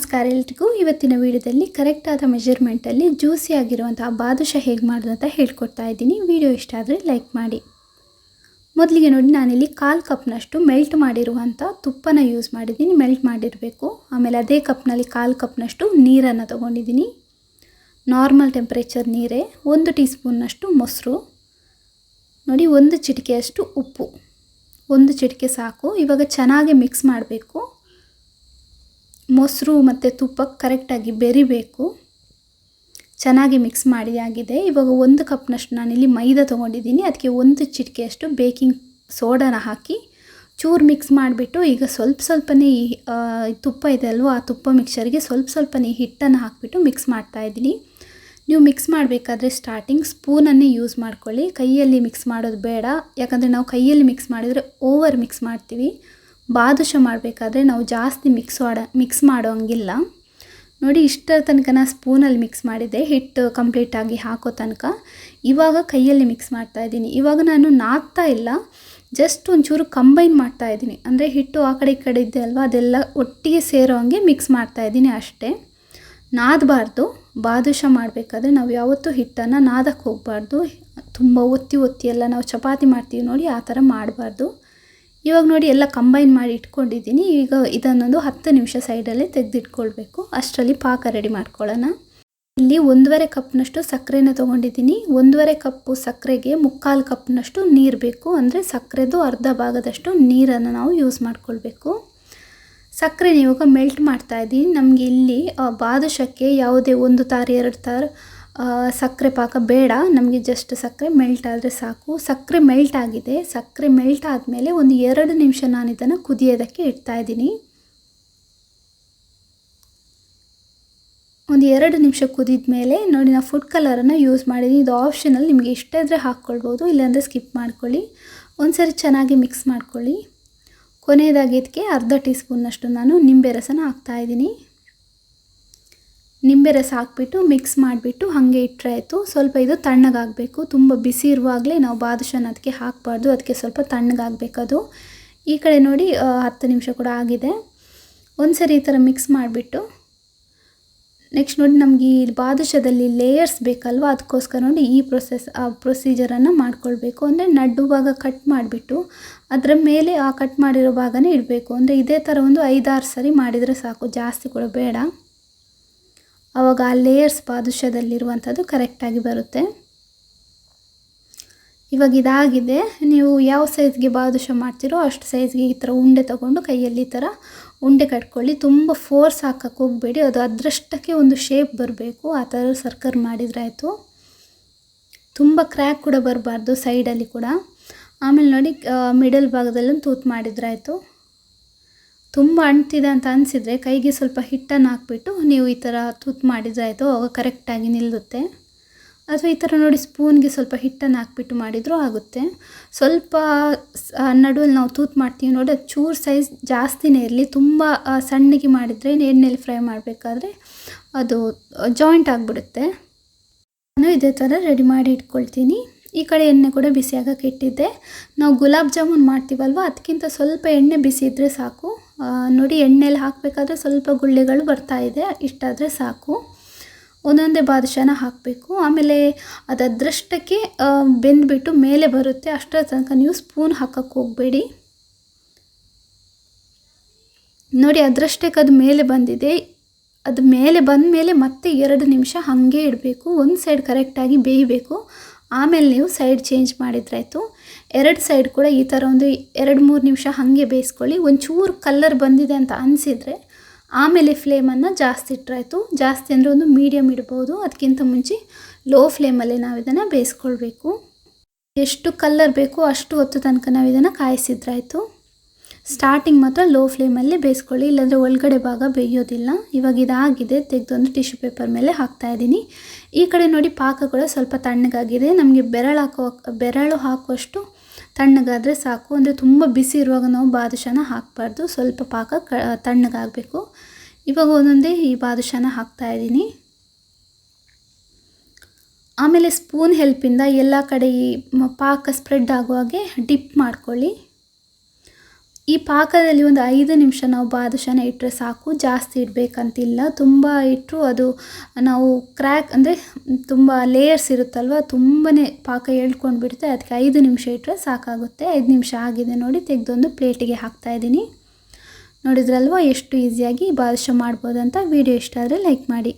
ನಮಸ್ಕಾರ ಎಲ್ರಿಗೂ. ಇವತ್ತಿನ ವಿಡಿಯೋದಲ್ಲಿ ಕರೆಕ್ಟ್ ಆದ ಮೆಜರ್ಮೆಂಟಲ್ಲಿ ಜ್ಯೂಸಿ ಆಗಿರುವಂತಹ ಬಾದುಷಾ ಹೇಗೆ ಮಾಡೋದು ಅಂತ ಹೇಳ್ಕೊಡ್ತಾ ಇದ್ದೀನಿ. ವಿಡಿಯೋ ಇಷ್ಟ ಆದರೆ ಲೈಕ್ ಮಾಡಿ. ಮೊದಲಿಗೆ ನೋಡಿ, ನಾನಿಲ್ಲಿ 1/4 ಕಪ್ನಷ್ಟು ಮೆಲ್ಟ್ ಮಾಡಿರುವಂಥ ತುಪ್ಪನ ಯೂಸ್ ಮಾಡಿದ್ದೀನಿ. ಮೆಲ್ಟ್ ಮಾಡಿರಬೇಕು. ಆಮೇಲೆ ಅದೇ ಕಪ್ನಲ್ಲಿ 1/4 ಕಪ್ನಷ್ಟು ನೀರನ್ನು ತೊಗೊಂಡಿದ್ದೀನಿ. ನಾರ್ಮಲ್ ಟೆಂಪ್ರೇಚರ್ ನೀರೇ. 1 ಟೀ ಸ್ಪೂನ್ನಷ್ಟು ಮೊಸರು ನೋಡಿ, 1 ಚಿಟಿಕೆಯಷ್ಟು ಉಪ್ಪು, 1 ಚಿಟಿಕೆ ಸಾಕು. ಇವಾಗ ಚೆನ್ನಾಗಿ ಮಿಕ್ಸ್ ಮಾಡಬೇಕು. ಮೊಸರು ಮತ್ತು ತುಪ್ಪ ಕರೆಕ್ಟಾಗಿ ಬೆರಿಬೇಕು. ಚೆನ್ನಾಗಿ ಮಿಕ್ಸ್ ಮಾಡಿ ಆಗಿದೆ. ಇವಾಗ 1 ಕಪ್ನಷ್ಟು ನಾನಿಲ್ಲಿ ಮೈದಾ ತೊಗೊಂಡಿದ್ದೀನಿ. ಅದಕ್ಕೆ 1 ಚಿಟಿಕೆಯಷ್ಟು ಬೇಕಿಂಗ್ ಸೋಡಾನ ಹಾಕಿ ಚೂರು ಮಿಕ್ಸ್ ಮಾಡಿಬಿಟ್ಟು, ಈಗ ಸ್ವಲ್ಪನೇ ಈ ತುಪ್ಪ ಇದೆ ಅಲ್ವ, ಆ ತುಪ್ಪ ಮಿಕ್ಸರ್ಗೆ ಸ್ವಲ್ಪನೇ ಹಿಟ್ಟನ್ನು ಹಾಕಿಬಿಟ್ಟು ಮಿಕ್ಸ್ ಮಾಡ್ತಾಯಿದ್ದೀನಿ. ನೀವು ಮಿಕ್ಸ್ ಮಾಡಬೇಕಾದ್ರೆ ಸ್ಟಾರ್ಟಿಂಗ್ ಸ್ಪೂನನ್ನೇ ಯೂಸ್ ಮಾಡ್ಕೊಳ್ಳಿ. ಕೈಯಲ್ಲಿ ಮಿಕ್ಸ್ ಮಾಡೋದು ಬೇಡ, ಯಾಕಂದರೆ ನಾವು ಕೈಯಲ್ಲಿ ಮಿಕ್ಸ್ ಮಾಡಿದರೆ ಓವರ್ ಮಿಕ್ಸ್ ಮಾಡ್ತೀವಿ. ಬಾದುಷಾ ಮಾಡಬೇಕಾದ್ರೆ ನಾವು ಜಾಸ್ತಿ ಮಿಕ್ಸ್ ಮಾಡೋ ಹಂಗಿಲ್ಲ. ನೋಡಿ, ಇಷ್ಟರ ತನಕ ನಾನು ಸ್ಪೂನಲ್ಲಿ ಮಿಕ್ಸ್ ಮಾಡಿದ್ದೆ, ಹಿಟ್ಟು ಕಂಪ್ಲೀಟಾಗಿ ಹಾಕೋ ತನಕ. ಇವಾಗ ಕೈಯಲ್ಲಿ ಮಿಕ್ಸ್ ಮಾಡ್ತಾಯಿದ್ದೀನಿ. ಇವಾಗ ನಾನು ನಾದ್ತಾ ಇಲ್ಲ, ಜಸ್ಟ್ ಒಂಚೂರು ಕಂಬೈನ್ ಮಾಡ್ತಾಯಿದ್ದೀನಿ. ಅಂದರೆ ಹಿಟ್ಟು ಆ ಕಡೆ ಈ ಕಡೆ ಇದೆ ಅಲ್ವ, ಅದೆಲ್ಲ ಒಟ್ಟಿಗೆ ಸೇರೋ ಹಂಗೆ ಮಿಕ್ಸ್ ಮಾಡ್ತಾಯಿದ್ದೀನಿ ಅಷ್ಟೇ. ನಾದಬಾರ್ದು. ಬಾದುಷಾ ಮಾಡಬೇಕಾದ್ರೆ ನಾವು ಯಾವತ್ತೂ ಹಿಟ್ಟನ್ನು ನಾದಕ್ಕೆ ಹೋಗಬಾರ್ದು. ತುಂಬ ಒತ್ತಿ ಎಲ್ಲ ನಾವು ಚಪಾತಿ ಮಾಡ್ತೀವಿ ನೋಡಿ, ಆ ಥರ ಮಾಡಬಾರ್ದು. ಇವಾಗ ನೋಡಿ, ಎಲ್ಲ ಕಂಬೈನ್ ಮಾಡಿ ಇಟ್ಕೊಂಡಿದ್ದೀನಿ. ಈಗ ಇದನ್ನೊಂದು 10 ನಿಮಿಷ ಸೈಡಲ್ಲಿ ತೆಗೆದಿಟ್ಕೊಳ್ಬೇಕು. ಅಷ್ಟರಲ್ಲಿ ಪಾಕ ರೆಡಿ ಮಾಡ್ಕೊಳ್ಳೋಣ. ಇಲ್ಲಿ 1.5 ಕಪ್ನಷ್ಟು ಸಕ್ಕರೆನ ತೊಗೊಂಡಿದ್ದೀನಿ. 1.5 ಕಪ್ಪು ಸಕ್ಕರೆಗೆ 3/4 ಕಪ್ನಷ್ಟು ನೀರು ಬೇಕು. ಅಂದರೆ ಸಕ್ಕರೆದು ಅರ್ಧ ಭಾಗದಷ್ಟು ನೀರನ್ನು ನಾವು ಯೂಸ್ ಮಾಡ್ಕೊಳ್ಬೇಕು. ಸಕ್ಕರೆನ ಇವಾಗ ಮೆಲ್ಟ್ ಮಾಡ್ತಾಯಿದ್ದೀನಿ. ನಮಗೆ ಇಲ್ಲಿ ಬಾದುಷಕ್ಕೆ ಯಾವುದೇ 1 ತಾರು 2 ತಾರು ಸಕ್ಕರೆ ಪಾಕ ಬೇಡ. ನಮಗೆ ಜಸ್ಟ್ ಸಕ್ಕರೆ ಮೆಲ್ಟ್ ಆದರೆ ಸಾಕು. ಸಕ್ಕರೆ ಮೆಲ್ಟ್ ಆಗಿದೆ. ಸಕ್ಕರೆ ಮೆಲ್ಟ್ ಆದಮೇಲೆ ಒಂದು 2 ನಿಮಿಷ ನಾನು ಇದನ್ನು ಕುದಿಯೋದಕ್ಕೆ ಇಡ್ತಾಯಿದ್ದೀನಿ. ಒಂದು 2 ನಿಮಿಷ ಕುದಿದ ಮೇಲೆ ನೋಡಿ, ನಾನು ಫುಡ್ ಕಲರನ್ನು ಯೂಸ್ ಮಾಡಿದ್ದೀನಿ. ಇದು ಆಪ್ಷನಲ್, ನಿಮಗೆ ಇಷ್ಟ ಇದ್ದರೆ ಹಾಕ್ಕೊಳ್ಬೋದು, ಇಲ್ಲಾಂದರೆ ಸ್ಕಿಪ್ ಮಾಡ್ಕೊಳ್ಳಿ. ಒಂದು ಸರಿ ಚೆನ್ನಾಗಿ ಮಿಕ್ಸ್ ಮಾಡ್ಕೊಳ್ಳಿ. ಕೊನೆಯದಾಗಿ ಇದಕ್ಕೆ ಅರ್ಧ ಟೀ ಸ್ಪೂನ್ನಷ್ಟು ನಾನು ನಿಂಬೆ ರಸನ ಹಾಕ್ತಾಯಿದ್ದೀನಿ. ನಿಂಬೆ ರಸ ಹಾಕ್ಬಿಟ್ಟು ಮಿಕ್ಸ್ ಮಾಡಿಬಿಟ್ಟು ಹಾಗೆ ಇಟ್ಟರೆ ಆಯಿತು. ಸ್ವಲ್ಪ ಇದು ತಣ್ಣಗಾಗಬೇಕು. ತುಂಬ ಬಿಸಿ ಇರುವಾಗಲೇ ನಾವು ಬಾದುಷಾನ ಅದಕ್ಕೆ ಹಾಕಬಾರ್ದು, ಅದಕ್ಕೆ ಸ್ವಲ್ಪ ತಣ್ಣಗಾಗಬೇಕದು. ಈ ಕಡೆ ನೋಡಿ 10 ನಿಮಿಷ ಕೂಡ ಆಗಿದೆ. ಒಂದು ಸರಿ ಈ ಥರ ಮಿಕ್ಸ್ ಮಾಡಿಬಿಟ್ಟು ನೆಕ್ಸ್ಟ್ ನೋಡಿ, ನಮಗೆ ಈ ಬಾದುಷಾದಲ್ಲಿ ಲೇಯರ್ಸ್ ಬೇಕಲ್ವ, ಅದಕ್ಕೋಸ್ಕರ ನೋಡಿ ಈ ಪ್ರೊಸೀಜರನ್ನು ಮಾಡ್ಕೊಳ್ಬೇಕು. ಅಂದರೆ ನಡ್ಡು ಭಾಗ ಕಟ್ ಮಾಡಿಬಿಟ್ಟು ಅದರ ಮೇಲೆ ಆ ಕಟ್ ಮಾಡಿರೋ ಭಾಗನೇ ಇಡಬೇಕು. ಅಂದರೆ ಇದೇ ಥರ ಒಂದು 5-6 ಸರಿ ಮಾಡಿದರೆ ಸಾಕು, ಜಾಸ್ತಿ ಕೂಡ ಬೇಡ. ಆವಾಗ ಆ ಲೇಯರ್ಸ್ ಬಾದುಷಾದಲ್ಲಿರುವಂಥದ್ದು ಕರೆಕ್ಟಾಗಿ ಬರುತ್ತೆ. ಇವಾಗ ಇದಾಗಿದೆ. ನೀವು ಯಾವ ಸೈಜ್ಗೆ ಬಾದುಷಾ ಮಾಡ್ತೀರೋ ಅಷ್ಟು ಸೈಜ್ಗೆ ಈ ಥರ ಉಂಡೆ ತೊಗೊಂಡು ಕೈಯಲ್ಲಿ ಈ ಥರ ಉಂಡೆ ಕಟ್ಕೊಳ್ಳಿ. ತುಂಬ ಫೋರ್ಸ್ ಹಾಕಕ್ಕೆ ಹೋಗಬೇಡಿ, ಅದು ಅದರಷ್ಟಕ್ಕೆ ಒಂದು ಶೇಪ್ ಬರಬೇಕು. ಆ ಥರ ಸರ್ಕಲ್ ಮಾಡಿದರೆ ಆಯಿತು. ತುಂಬ ಕ್ರ್ಯಾಕ್ ಕೂಡ ಬರಬಾರ್ದು ಸೈಡಲ್ಲಿ ಕೂಡ. ಆಮೇಲೆ ನೋಡಿ, ಮಿಡಲ್ ಭಾಗದಲ್ಲೂ ತೂತು ಮಾಡಿದರೆ ಆಯಿತು. ತುಂಬ ಅಂಟಿದೆ ಅಂತ ಅನಿಸಿದರೆ ಕೈಗೆ ಸ್ವಲ್ಪ ಹಿಟ್ಟನ್ನು ಹಾಕ್ಬಿಟ್ಟು ನೀವು ಈ ಥರ ತೂತು ಮಾಡಿದರೆ ಆಯಿತು. ಆವಾಗ ಕರೆಕ್ಟಾಗಿ ನಿಲ್ಲುತ್ತೆ. ಅಥವಾ ಈ ಥರ ನೋಡಿ, ಸ್ಪೂನ್ಗೆ ಸ್ವಲ್ಪ ಹಿಟ್ಟನ್ನು ಹಾಕ್ಬಿಟ್ಟು ಮಾಡಿದರೂ ಆಗುತ್ತೆ. ಸ್ವಲ್ಪ ನಡುವಲ್ಲಿ ನಾವು ತೂತು ಮಾಡ್ತೀವಿ ನೋಡಿ, ಅದು ಚೂರು ಸೈಜ್ ಜಾಸ್ತಿನೇ ಇರಲಿ. ತುಂಬ ಸಣ್ಣಗೆ ಮಾಡಿದರೆ ಎಣ್ಣೆಯಲ್ಲಿ ಫ್ರೈ ಮಾಡಬೇಕಾದ್ರೆ ಅದು ಜಾಯಿಂಟ್ ಆಗಿಬಿಡುತ್ತೆ. ನಾನು ಇದೇ ಥರ ರೆಡಿ ಮಾಡಿ ಇಟ್ಕೊಳ್ತೀನಿ. ಈ ಕಡೆ ಎಣ್ಣೆ ಕೂಡ ಬಿಸಿ ಆಗೋಕ್ಕೆ ಇಟ್ಟಿದ್ದೆ. ನಾವು ಗುಲಾಬ್ ಜಾಮೂನ್ ಮಾಡ್ತೀವಲ್ವ, ಅದಕ್ಕಿಂತ ಸ್ವಲ್ಪ ಎಣ್ಣೆ ಬಿಸಿ ಇದ್ದರೆ ಸಾಕು. ನೋಡಿ, ಎಣ್ಣೆಯಲ್ಲಿ ಹಾಕಬೇಕಾದ್ರೆ ಸ್ವಲ್ಪ ಗುಳ್ಳೆಗಳು ಬರ್ತಾಯಿದೆ, ಇಷ್ಟಾದರೆ ಸಾಕು. ಒಂದೊಂದೇ ಬಾದುಷಾನ ಹಾಕಬೇಕು. ಆಮೇಲೆ ಅದು ಅದರಷ್ಟಕ್ಕೆ ಬೆಂದ್ಬಿಟ್ಟು ಮೇಲೆ ಬರುತ್ತೆ. ಅಷ್ಟರ ತನಕ ನೀವು ಸ್ಪೂನ್ ಹಾಕಕ್ಕೆ ಹೋಗಬೇಡಿ. ನೋಡಿ, ಅದರಷ್ಟಕ್ಕೆ ಅದು ಮೇಲೆ ಬಂದಿದೆ. ಅದು ಮೇಲೆ ಬಂದ ಮೇಲೆ ಮತ್ತೆ 2 ನಿಮಿಷ ಹಾಗೆ ಇಡಬೇಕು. ಒಂದು ಸೈಡ್ ಕರೆಕ್ಟಾಗಿ ಬೇಯಬೇಕು. ಆಮೇಲೆ ನೀವು ಸೈಡ್ ಚೇಂಜ್ ಮಾಡಿದ್ರಾಯ್ತು. 2 ಸೈಡ್ ಕೂಡ ಈ ಥರ ಒಂದು 2-3 ನಿಮಿಷ ಹಾಗೆ ಬೇಯಿಸ್ಕೊಳ್ಳಿ. ಒಂಚೂರು ಕಲರ್ ಬಂದಿದೆ ಅಂತ ಅನಿಸಿದರೆ ಆಮೇಲೆ ಫ್ಲೇಮನ್ನು ಜಾಸ್ತಿ ಇಟ್ಟರಾಯ್ತು. ಜಾಸ್ತಿ ಅಂದರೆ ಒಂದು ಮೀಡಿಯಮ್ ಇಡ್ಬೋದು. ಅದಕ್ಕಿಂತ ಮುಂಚೆ ಲೋ ಫ್ಲೇಮಲ್ಲಿ ನಾವು ಇದನ್ನು ಬೇಯಿಸ್ಕೊಳ್ಬೇಕು. ಎಷ್ಟು ಕಲರ್ ಬೇಕೋ ಅಷ್ಟು ಹೊತ್ತು ತನಕ ನಾವು ಇದನ್ನು ಕಾಯಿಸಿದ್ರಾಯ್ತು. ಸ್ಟಾರ್ಟಿಂಗ್ ಮಾತ್ರ ಲೋ ಫ್ಲೇಮಲ್ಲಿ ಬೇಯಿಸ್ಕೊಳ್ಳಿ, ಇಲ್ಲಾಂದರೆ ಒಳಗಡೆ ಭಾಗ ಬೇಯೋದಿಲ್ಲ. ಇವಾಗ ಇದಾಗಿದೆ, ತೆಗೆದೊಂದು ಟಿಶ್ಯೂ ಪೇಪರ್ ಮೇಲೆ ಹಾಕ್ತಾಯಿದ್ದೀನಿ. ಈ ಕಡೆ ನೋಡಿ, ಪಾಕ ಕೂಡ ಸ್ವಲ್ಪ ತಣ್ಣಗಾಗಿದೆ. ನಮಗೆ ಬೆರಳು ಹಾಕುವಷ್ಟು ತಣ್ಣಗಾದರೆ ಸಾಕು. ಅಂದರೆ ತುಂಬ ಬಿಸಿ ಇರುವಾಗ ನಾವು ಬಾದುಷಾನ ಹಾಕಬಾರ್ದು. ಸ್ವಲ್ಪ ಪಾಕ ತಣ್ಣಗಾಗಬೇಕು. ಇವಾಗ ಒಂದೊಂದೇ ಈ ಬಾದುಷಾನ ಹಾಕ್ತಾಯಿದ್ದೀನಿ. ಆಮೇಲೆ ಸ್ಪೂನ್ ಹೆಲ್ಪಿಂದ ಎಲ್ಲ ಕಡೆ ಈ ಪಾಕ ಸ್ಪ್ರೆಡ್ ಆಗುವಾಗೆ ಡಿಪ್ ಮಾಡ್ಕೊಳ್ಳಿ. ಈ ಪಾಕದಲ್ಲಿ ಒಂದು 5 ನಿಮಿಷ ನಾವು ಬಾದುಷಾನ ಇಟ್ಟರೆ ಸಾಕು, ಜಾಸ್ತಿ ಇಡಬೇಕಂತಿಲ್ಲ. ತುಂಬ ಇಟ್ಟರು ಅದು ನಾವು ಕ್ರ್ಯಾಕ್ ಅಂದರೆ ತುಂಬ ಲೇಯರ್ಸ್ ಇರುತ್ತಲ್ವ, ತುಂಬಾ ಪಾಕ ಎಳ್ಕೊಂಡು ಬಿಡುತ್ತೆ. ಅದಕ್ಕೆ 5 ನಿಮಿಷ ಇಟ್ಟರೆ ಸಾಕಾಗುತ್ತೆ. 5 ನಿಮಿಷ ಆಗಿದೆ ನೋಡಿ, ತೆಗೆದೊಂದು ಪ್ಲೇಟಿಗೆ ಹಾಕ್ತಾಯಿದ್ದೀನಿ. ನೋಡಿದ್ರಲ್ವ ಎಷ್ಟು ಈಸಿಯಾಗಿ ಬಾದುಷಾ ಮಾಡ್ಬೋದಂತ. ವಿಡಿಯೋ ಇಷ್ಟ ಆದರೆ ಲೈಕ್ ಮಾಡಿ.